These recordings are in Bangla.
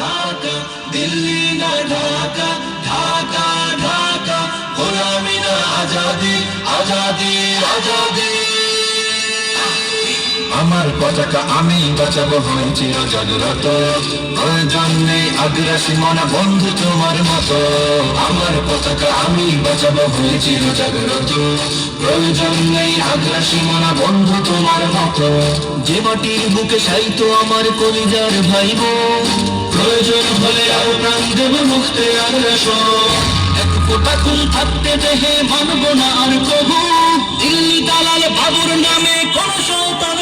ঢাকা দিল্লি না ঢাকা, ঢাকা ঢাকা গোলামি না আজাদি, আজাদি আজাদি। আমার পতাকা আমি বাঁচাবো হয়ে চির জাগ্রত, প্রয়োজন নেই আগ্রাসী মনা বন্ধু তোমার মতো। আমার পতাকা আমি বাঁচাবো হয়ে চির জাগ্রত, প্রয়োজন নেই আগ্রাসী মনা বন্ধু তোমার মতো। যে মাটির বুকে সাইতো আমার কলিজার ভাইব, প্রয়োজন হলে আর প্রাণ দেব মুক্তে আগ্রাসন। এক ফোঁটা খুন থাকতে দেহে মানব না আর প্রভু, দিল্লি দালাল বাবুর নামে কোন সন্তান।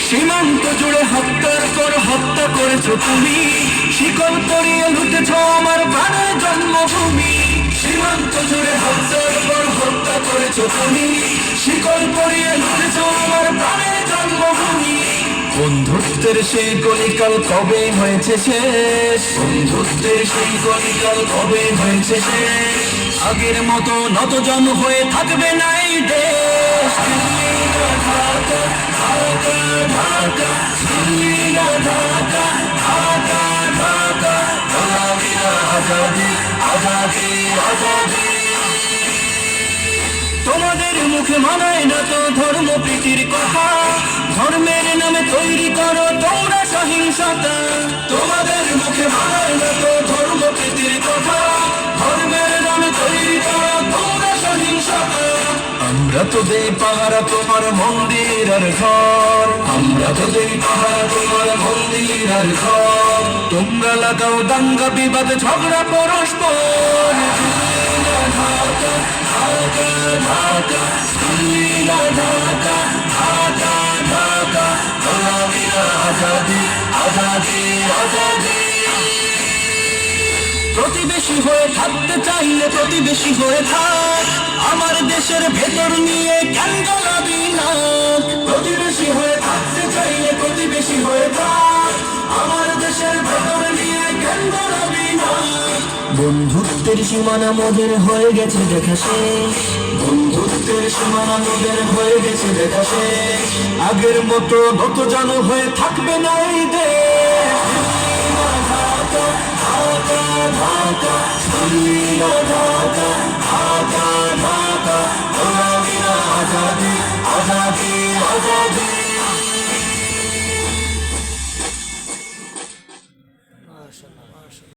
সীমান্ত জুড়ে হত্যার পর হত্যা করেছো তুমি, শিকল পরিয়ে লুটেছ আমার প্রাণের জন্মভূমি। সীমান্ত জুড়ে হত্যার পর হত্যা করেছো তুমি, শিকল পরিয়ে লুটেছ আমার প্রাণের জন্মভূমি। বন্ধুত্বের সেই কলিকাল কবে হয়েছে শেষ, বন্ধুত্বের সেই কলিকাল কবে হয়েছে শেষ। আগের মতো নতজন হয়ে থাকবে না এই দেশ। দিল্লি না ঢাকা, ঢাকা ঢাকা দিল্লি না ঢাকা, ঢাকা ঢাকা গোলামি না আজাদি, আজাদি আজাদি। তোমাদের মুখে মানায় না তো ধর্ম প্রীতির কথা, ধর্মের নামে তৈরি করো তোমরা সহিংসতা। তোমাদের মুখে মানায় না তো ধর্ম প্রীতির কথা, ধর্মের নামে তৈরি করো তোমরা সহিংসতা। আমরা তো দেই পাহারা তোমার মন্দির আর ঘর, আমরা তো দেই পাহারা তোমার মন্দির আর ঘর। তোমরা লাগাও দাঙ্গা বিবাদ ঝগড়া পরস্পর। ঢাকা ঢাকা ঢাকা দিল্লি না ঢাকা, ঢাকা ঢাকা গোলামি না আজাদি, আজাদি আজাদি। প্রতিবেশী হয়ে থাকতে চাইলে প্রতিবেশী হয়ে থাক, আমার দেশের ভেতর নিয়ে কেন গলাবি না। প্রতিবেশী হয়ে থাকতে চাইলে প্রতিবেশী হয়ে থাক, আমার দেশের ভেতর নিয়ে কেন গলাবি না। বন্ধুত্বের সীমানা মোদের হয়ে গেছে দেখা শেষ, বন্ধুত্বের সীমানা মোদের হয়ে গেছে দেখা শেষ। আগের মতো নত জানো হয়ে থাকবে না এই দেশ। ঢাকা ঢাকা ঢাকা দিল্লি না ঢাকা, ঢাকা ঢাকা গোলামি না আজাদি, আজাদি আজাদি।